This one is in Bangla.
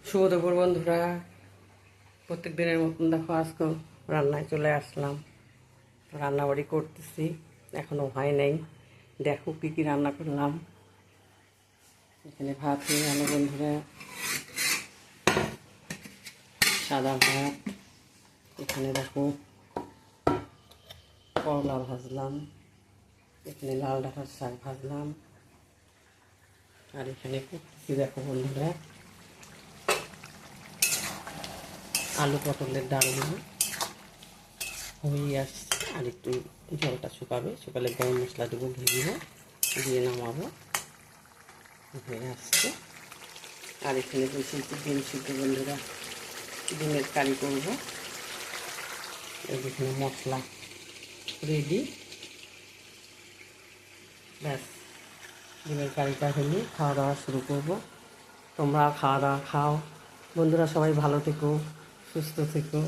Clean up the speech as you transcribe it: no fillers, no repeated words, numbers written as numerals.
শুভ দুপুর বন্ধুরা। প্রত্যেক দিনের মতন দেখো আজকে রান্নায় চলে আসলাম। রান্নাবাড়ি করতেছি, এখনও হয় নাই। দেখো কী কী রান্না করলাম। এখানে ভাত হয়ে গেল বন্ধুরা, সাদা ভাত। এখানে দেখো করলা ভাজলাম, এখানে লাল ডাঁটার শাক ভাজলাম, আর এখানে করতেছি দেখো বন্ধুরা আলু পটলের ডালনা হয়ে আসছে। আর একটু জলটা শুকাবে, শুকালে গরম মশলা দেবো, ঘি দিব, দিয়ে নামাবো। হয়ে আসছে। আর এখানে বসেছি ডিম সিদ্ধ বন্ধুরা, ডিমের কারি করবো। এখানে মশলা রেডি, ব্যাস ডিমের কারিটা হলে খাওয়া দাওয়া শুরু করব। তোমরা খাওয়া দাওয়া খাও বন্ধুরা, সবাই ভালো থেকো, সুস্থ থেকো।